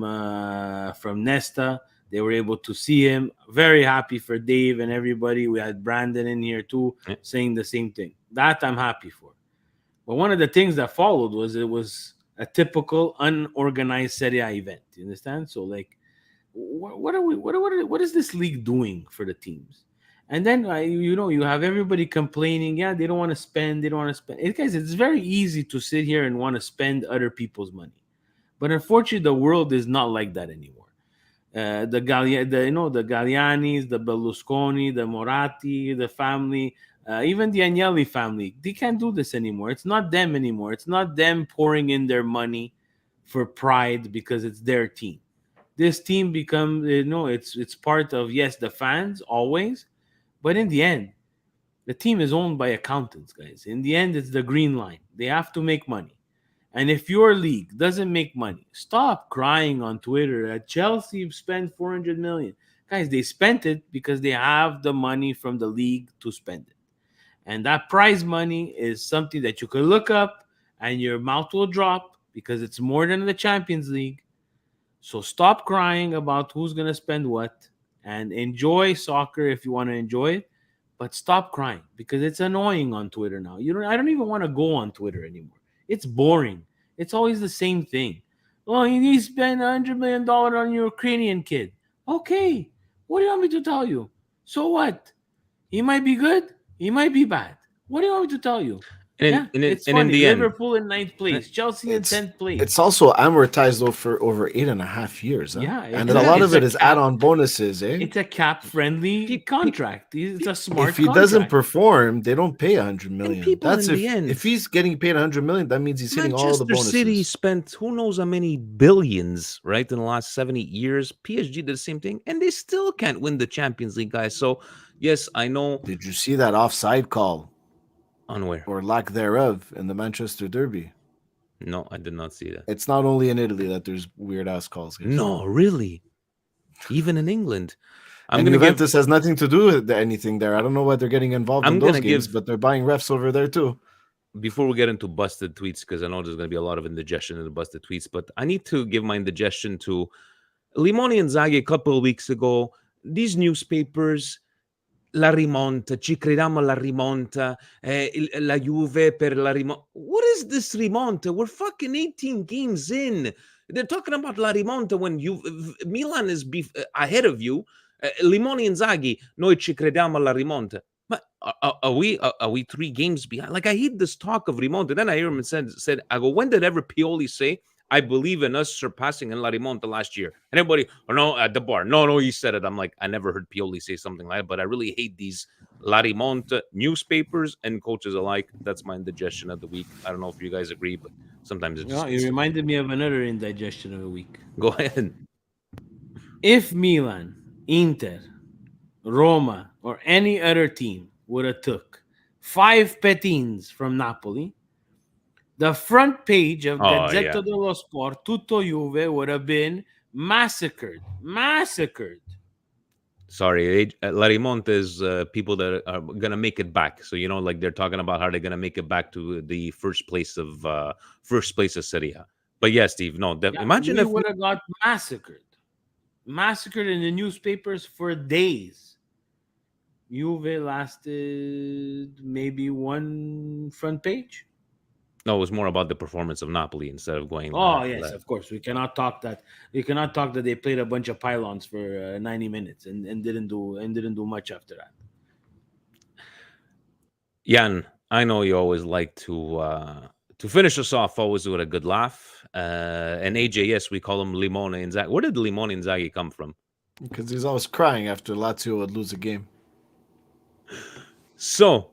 Nesta. They were able to see him. Very happy for Dave and everybody. We had Brandon in here too, saying the same thing. That I'm happy for. But one of the things that followed was it was a typical unorganized Serie A event. You understand? So like, what is this league doing for the teams? And then you have everybody complaining. Yeah, they don't want to spend. They don't want to spend. Guys, it's very easy to sit here and want to spend other people's money, but unfortunately, the world is not like that anymore. The Gallianis, the Berlusconi, the Moratti, the family. Even the Agnelli family, they can't do this anymore. It's not them anymore. It's not them pouring in their money for pride because it's their team. This team becomes, it's part of, yes, the fans always, but in the end, the team is owned by accountants, guys. In the end, it's the green line. They have to make money. And if your league doesn't make money, stop crying on Twitter that Chelsea spent 400 million. Guys, they spent it because they have the money from the league to spend it. And that prize money is something that you could look up and your mouth will drop because it's more than the Champions League. So stop crying about who's going to spend what and enjoy soccer if you want to enjoy it. But stop crying because it's annoying on Twitter now. I don't even want to go on Twitter anymore. It's boring. It's always the same thing. Oh, you need to spend $100 million on your Ukrainian kid. Okay. What do you want me to tell you? So what? He might be good. He might be bad. What do you want me to tell you? It's funny. In the Liverpool in 9th place, Chelsea in 10th place. It's also amortized though for over 8.5 years. Huh? Yeah, and then a lot of it is add-on bonuses. It's a cap-friendly contract. It's a smart. If he doesn't perform, they don't pay 100 million. That's in the end. If he's getting paid 100 million, that means he's hitting all the bonuses. City spent who knows how many billions, right, in the last 7-8 years. PSG did the same thing, and they still can't win the Champions League, guys. So yes, I know. Did you see that offside call? On where? Or lack thereof in the Manchester Derby? No, I did not see that. It's not only in Italy that there's weird ass calls. Guys. No, really. Even in England. Juventus has nothing to do with anything there. I don't know why they're getting involved in those games, but they're buying refs over there too. Before we get into busted tweets, because I know there's going to be a lot of indigestion in the busted tweets, but I need to give my indigestion to Limoni and Zaghi a couple of weeks ago. These newspapers, la rimonta, ci crediamo alla rimonta, la Juve per la rimonta. What is this rimonta? We're fucking 18 games in. They're talking about la rimonta when Milan is ahead of you. Limoni and Zaghi, noi ci crediamo alla rimonta. But are we 3 games behind? Like, I hate this talk of rimonta. Then I hear him said, I go, when did ever Pioli say, I believe in us surpassing in La Rimonta last year? And everybody, no, at the bar. No, he said it. I'm like, I never heard Pioli say something like that, but I really hate these Larimonte, newspapers and coaches alike. That's my indigestion of the week. I don't know if you guys agree, but sometimes it just You reminded me of another indigestion of the week. go ahead. If Milan, Inter, Roma, or any other team would have took 5 petins from Napoli, the front page of Gazzetta dello Sport, Tutto Juve, would have been massacred. Sorry, Larimonte is people that are gonna make it back. So like they're talking about how they're gonna make it back to the first place of Serie A. But yeah, Steve, no, imagine if we would have got massacred in the newspapers for days. Juve lasted maybe one front page. No, it was more about the performance of Napoli instead of going. Yes, of course. We cannot talk that they played a bunch of pylons for 90 minutes and didn't do much after that. Jan, I know you always like to finish us off always with a good laugh. And AJS, we call him Limone Inzaghi. Where did Limone Inzaghi come from? Because he's always crying after Lazio would lose a game. So,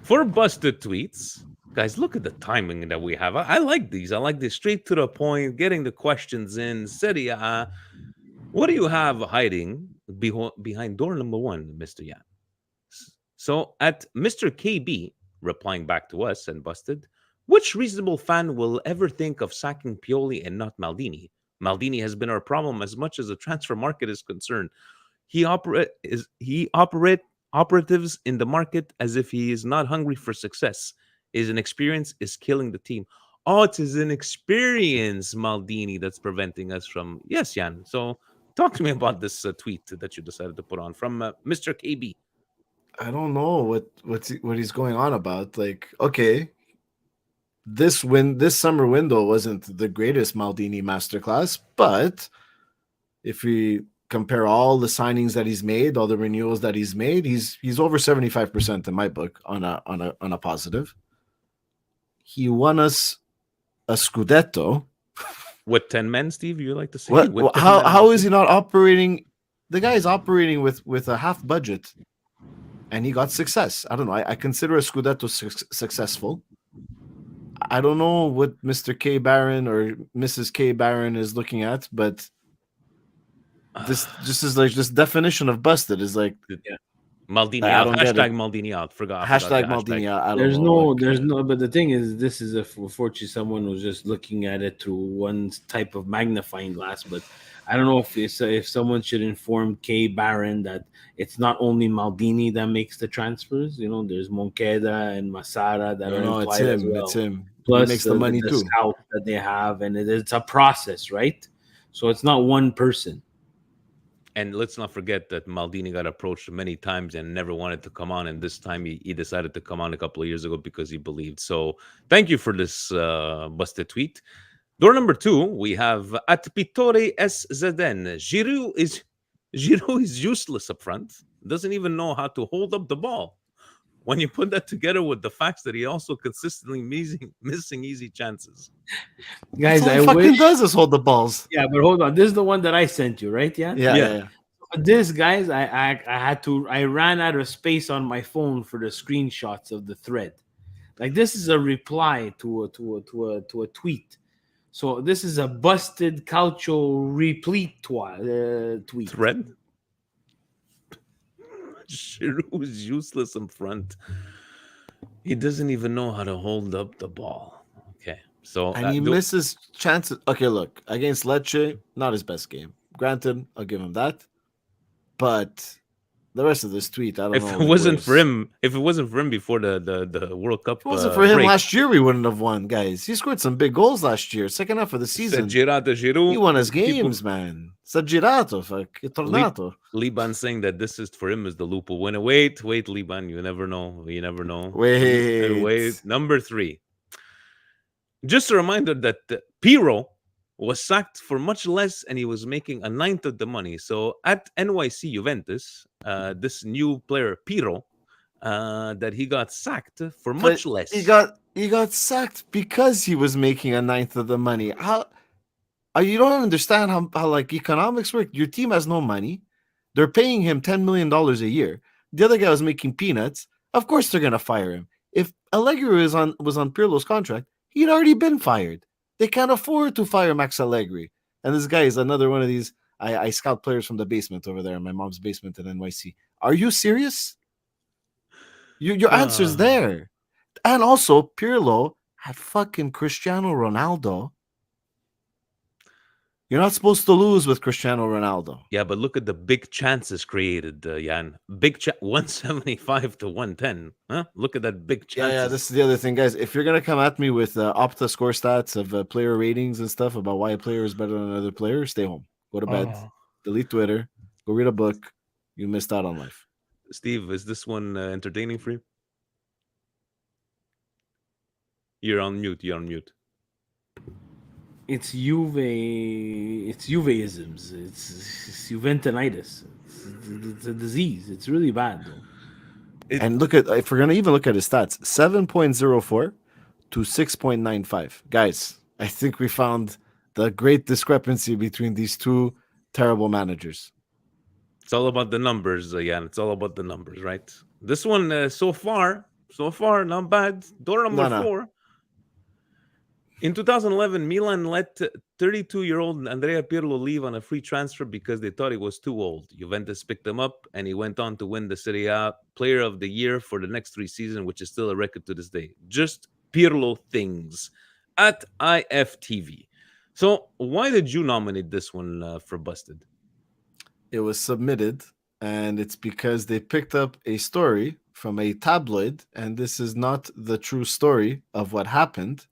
for busted tweets, guys, look at the timing that we have. I like these. I like this straight to the point, getting the questions in. Serie A, what do you have hiding behind door number 1, Mr. Jan? So, at Mr. KB, replying back to us and busted, which reasonable fan will ever think of sacking Pioli and not Maldini? Maldini has been our problem as much as the transfer market is concerned. He operatives in the market as if he is not hungry for success. His inexperience is killing the team. Oh, it is an experience, Maldini, that's preventing us from... Yes, Jan. So talk to me about this tweet that you decided to put on from Mr. KB. I don't know what he's going on about. Like, okay, this summer window wasn't the greatest Maldini masterclass, but if we compare all the signings that he's made, all the renewals that he's made, he's over 75% in my book on a positive. He won us a Scudetto with 10 men, Steve. You like to say? How is he not operating? The guy is operating with a half budget, and he got success. I don't know. I consider a Scudetto successful. I don't know what Mr. K. Barron or Mrs. K. Barron is looking at, but this just is like this definition of busted is like Maldini out. Hashtag Maldini out. Forgot. Hashtag Maldini out. There's no. But the thing is, this is unfortunately someone who's just looking at it through one type of magnifying glass. But I don't know if someone should inform K. Barron that it's not only Maldini that makes the transfers. There's Monqueda and Massara that are it's him. As well. It's him. Plus, he makes the money too. Scout that they have, and it's a process, right? So it's not one person. And let's not forget that Maldini got approached many times and never wanted to come on. And this time he decided to come on a couple of years ago because he believed. So thank you for this busted tweet. Door number 2, we have at Pittore SZN. Giroud is useless up front. Doesn't even know how to hold up the ball. When you put that together with the facts that he also consistently missing easy chances. Guys, I fucking does is hold the balls. Yeah, but hold on. This is the one that I sent you, right? Yeah. This, guys, I ran out of space on my phone for the screenshots of the thread. Like, this is a reply to a tweet. So this is a busted Calcio replete tweet. Thread? Giroud is useless in front. He doesn't even know how to hold up the ball. Okay, so and he misses chances. Okay, look, against Lecce, not his best game. Granted, I'll give him that. But the rest of this tweet, I don't know. If it wasn't for him before the World Cup, if it wasn't for him last year, we wouldn't have won, guys. He scored some big goals last year, second half of the season. Giroud. He won his games, man. Girato, fuck, è tornato. Liban saying that this is for him is the Lupo winner. Wait, Liban, you never know. Wait. Number 3. Just a reminder that Pirro was sacked for much less and he was making a ninth of the money. So at NYC Juventus, this new player Pirro, that he got sacked for much less. He got sacked because he was making a ninth of the money. How you don't understand how like economics work. Your team has no money. They're paying him $10 million a year. The other guy was making peanuts. Of course they're gonna fire him. If Allegri was on Pirlo's contract, he'd already been fired. They can't afford to fire Max Allegri. And this guy is another one of these. I scout players from the basement over there in my mom's basement in NYC. Are you serious? Your answer's there. And also, Pirlo had fucking Cristiano Ronaldo. You're not supposed to lose with Cristiano Ronaldo. Yeah, but look at the big chances created, Jan. 175 to 110. Huh? Look at that big chances. Yeah, this is the other thing, guys. If you're going to come at me with Opta score stats of player ratings and stuff about why a player is better than another player, stay home. Go to bed. Delete Twitter. Go read a book. You missed out on life. Steve, is this one entertaining for you? You're on mute. It's Juveisms. It's Juventinitis. It's a disease. It's really bad, though. And look at, if we're going to even look at his stats, 7.04 to 6.95. Guys, I think we found the great discrepancy between these two terrible managers. It's all about the numbers, Jan. It's all about the numbers, right? This one, so far, not bad. Door number 4. In 2011, Milan let 32-year-old Andrea Pirlo leave on a free transfer because they thought he was too old. Juventus picked him up, and he went on to win the Serie A Player of the Year for the next 3 seasons, which is still a record to this day. Just Pirlo things at IFTV. So why did you nominate this one for Busted? It was submitted, and it's because they picked up a story from a tabloid, and this is not the true story of what happened.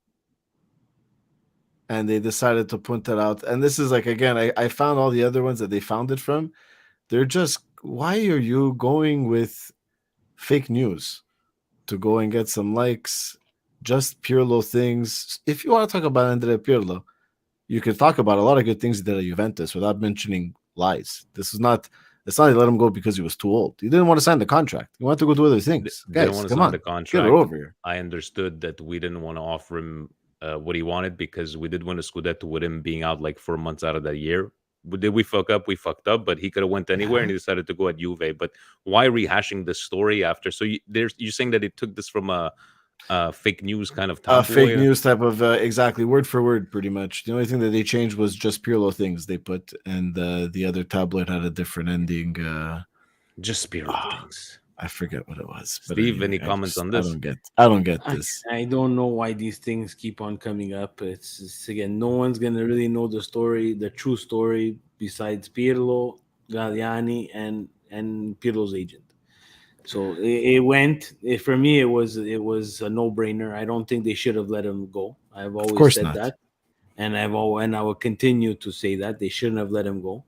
And they decided to point that out. And this is like, again, I found all the other ones that they found it from. They're just, why are you going with fake news to go and get some likes? Just Pirlo things. If you want to talk about Andrea Pirlo, you could talk about a lot of good things he did at Juventus without mentioning lies. It's not they let him go because he was too old. He didn't want to sign the contract. He wanted to go do other things. Guys, Guys, come on, the contract. Get it over here. I understood that we didn't want to offer him what he wanted because we did win a Scudetto with him being out like 4 months out of that year. Did we fuck up? We fucked up, but he could have went anywhere and he decided to go at Juve. But why rehashing the story after? So you're saying that they took this from a fake news kind of tabloid? Fake news type of, exactly, word for word, pretty much. The only thing that they changed was just Pirlo things they put, and the other tablet had a different ending. Just Pirlo things. I forget what it was. Steve, any comments on this? I don't get this. I don't know why these things keep on coming up. It's again, no one's gonna really know the story, the true story, besides Pirlo, Galliani, and Pirlo's agent. So it went. For me, it was a no-brainer. I don't think they should have let him go. I've always said that, and I will continue to say that they shouldn't have let him go.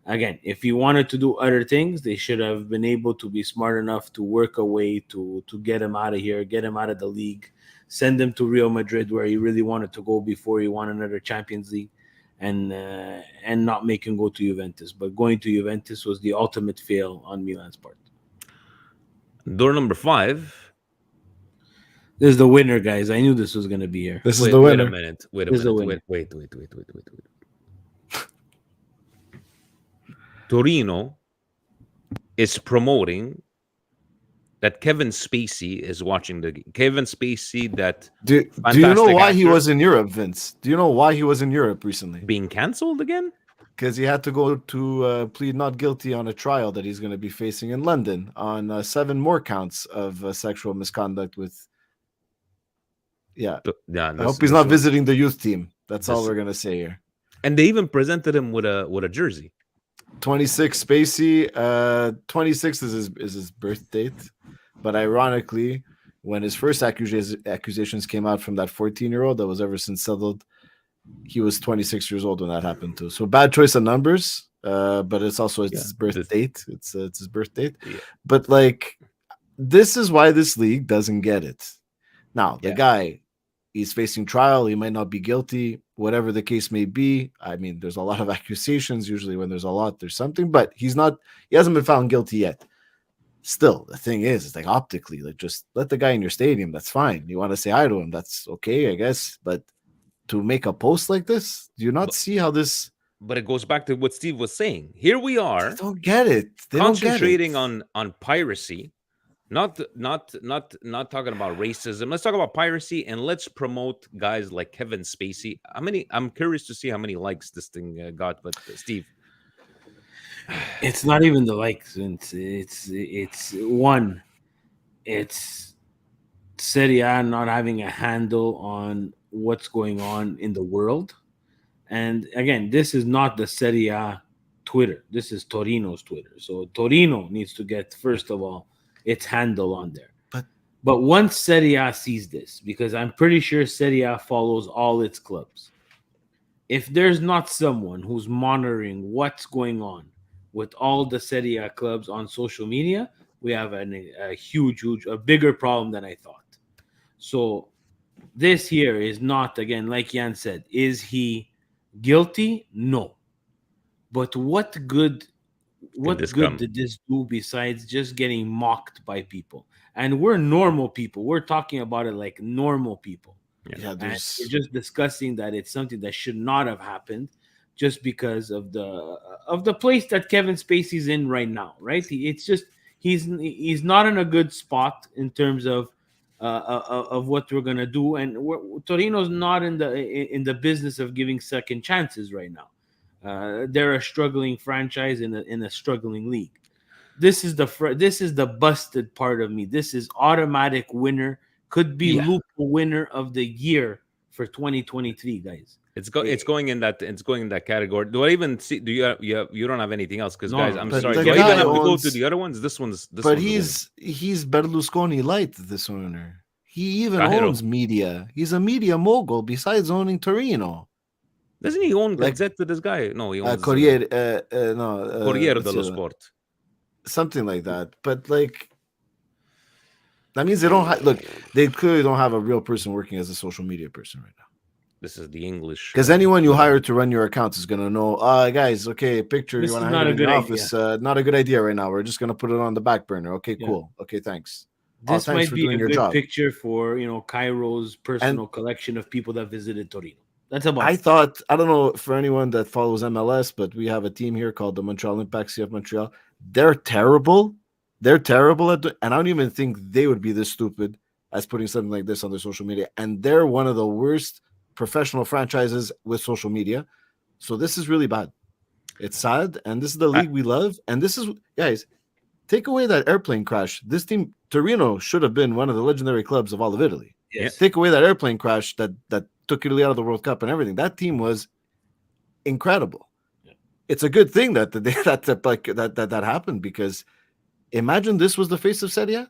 Again, if he wanted to do other things, they should have been able to be smart enough to work a way to get him out of here, get him out of the league, send him to Real Madrid where he really wanted to go before he won another Champions League, and not make him go to Juventus. But going to Juventus was the ultimate fail on Milan's part. Door number 5. This is the winner, guys. I knew this was going to be here. This is the winner. Wait a minute. Wait. Torino is promoting that Kevin Spacey is watching the game. Kevin Spacey, that do you know why he was in Europe, Vince? Do you know why he was in Europe recently? Being cancelled again? Because he had to go to plead not guilty on a trial that he's going to be facing in London on 7 more counts of sexual misconduct with. Yeah. I hope he's not visiting the youth team. That's all we're going to say here. And they even presented him with a jersey. 26 Spacey. 26 is his birth date. But ironically, when his first accusations came out from that 14-year-old that was ever since settled, he was 26 years old when that happened too. So bad choice of numbers, but it's also his birth date. It's his birth date. Yeah. But like, this is why this league doesn't get it. Now, the guy, he's facing trial. He might not be guilty, whatever the case may be. I mean, there's a lot of accusations. Usually when there's a lot, there's something, but he hasn't been found guilty yet. Still, the thing is, it's like optically, like just let the guy in your stadium. That's fine. You want to say hi to him. That's okay, I guess. But to make a post like this, do you not see how this but it goes back to what Steve was saying. Here we They are don't get it. They don't get concentrating it. on piracy, not talking about racism. Let's talk about piracy and let's promote guys like Kevin Spacey. I'm curious to see how many likes this thing got. But Steve, It's not even the likes. It's one. It's Serie A not having a handle on what's going on in the world. And again, this is not the Serie A Twitter. This is Torino's Twitter. So Torino needs to get, first of all, its handle on there. But once Serie A sees this, because I'm pretty sure Serie A follows all its clubs, if there's not someone who's monitoring what's going on with all the Serie A clubs on social media, we have a huge, a bigger problem than I thought. So this here is not, again, like Jan said, is he guilty? No. But what good did this do besides just getting mocked by people? And we're normal people. We're talking about it like normal people. Yeah, we're just discussing that it's something that should not have happened just because of the place that Kevin Spacey's in right now, right? It's just he's not in a good spot in terms of what we're gonna do, and Torino's not in the business of giving second chances right now. They're a struggling franchise in a struggling league. This is the busted part of me. This is automatic winner, could be Lupo winner of the year for 2023, guys. It's going in that category. Do I even see? Do you don't have anything else? Because guys, I'm sorry. Do I even have to go to the other ones? This one's. He's Berlusconi light. This owner. He even owns media. He's a media mogul. Besides owning Torino, doesn't he own Gazzetta? This guy? No, he owns Corriere. Corriere dello Sport. Something like that. But like, that means they don't look. They clearly don't have a real person working as a social media person right now. This is the English. Because anyone you hire to run your accounts is gonna know. Guys, okay, picture you want to hang it in your office. Not a good idea right now. We're just gonna put it on the back burner. Okay, cool. Okay, thanks. This might be a good picture for Cairo's personal collection of people that visited Torino. That's about. I don't know for anyone that follows MLS, but we have a team here called the Montreal Impact CF Montreal. They're terrible. They're terrible at and I don't even think they would be this stupid as putting something like this on their social media. And they're one of the worst professional franchises with social media. So this is really bad. It's sad. And this is the league we love. And this is, guys, take away that airplane crash. This team, Torino, should have been one of the legendary clubs of all of Italy. Yes. Take away that airplane crash that took Italy out of the World Cup and everything. That team was incredible. Yeah. It's a good thing that that happened, because imagine this was the face of Serie A.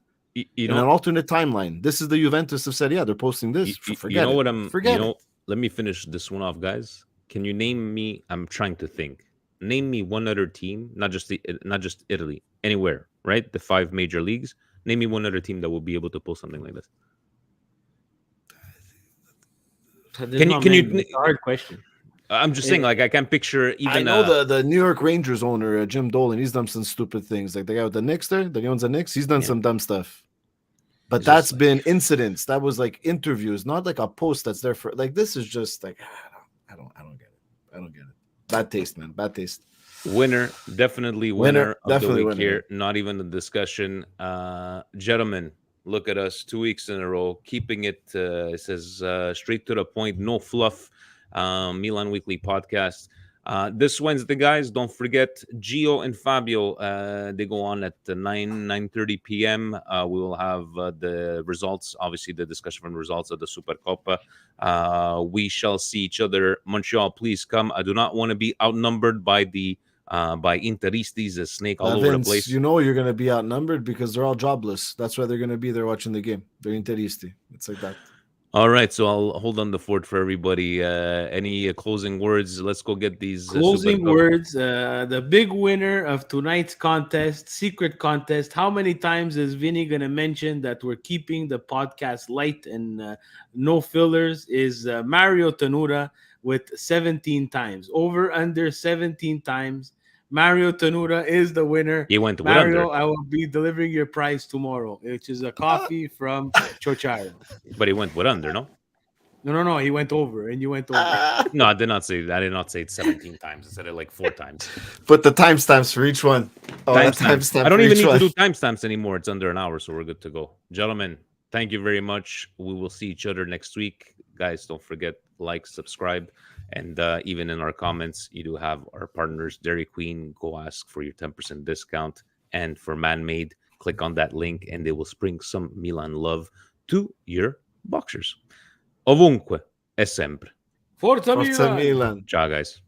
In an alternate timeline. This is the Juventus of Serie A. They're posting this. Forget it. Let me finish this one off, guys. Can you name me? I'm trying to think. Name me one other team, not just Italy, anywhere, right? The 5 major leagues. Name me one other team that will be able to post something like this. Can you? It's a hard question. I'm just saying, like, I can't picture even. I know the New York Rangers owner, Jim Dolan. He's done some stupid things. Like the guy with the Knicks there, that he owns the Knicks. He's done some dumb stuff. But that's been incidents. That was like interviews, not like a post that's there for. Like, this is just like, I don't get it. I don't get it. Bad taste, man. Bad taste. Winner, definitely winner of the week winner. here. Not even a discussion. Gentlemen, look at us 2 weeks in a row, keeping it. It says straight to the point, no fluff. Milan Weekly Podcast. This Wednesday, guys, don't forget Gio and Fabio. They go on at 9:30 p.m. We will have the results, obviously the discussion from the results of the Supercoppa. We shall see each other. Montreal, please come. I do not want to be outnumbered by Interistis, a snake all over the place. You know you're going to be outnumbered because they're all jobless. That's why they're going to be there watching the game. They're Interisti. It's like that. All right, so I'll hold on the fort for everybody. Any closing words? Let's go get these closing words. The big winner of tonight's contest, secret contest. How many times is Vinny gonna mention that we're keeping the podcast light and no fillers? Is Mario Tanura with 17 times, over under 17 times. Mario Tanura is the winner. He went Mario, under. I will be delivering your prize tomorrow, which is a coffee from Chocharo. But he went with under, no? No. He went over, and you went over. No, I did not say it 17 times. I said it like 4 times. Put the timestamps for each one. Oh, that timestamp I don't for even each need one. to do timestamps anymore. It's under an hour, so we're good to go. Gentlemen, thank you very much. We will see each other next week. Guys, don't forget, like, subscribe, and even in our comments, you do have our partners, Dairy Queen. Go ask for your 10% discount. And for Manmade, click on that link, and they will spring some Milan love to your boxers. Ovunque e sempre. Forza Forza Milan! Milan. Ciao, guys.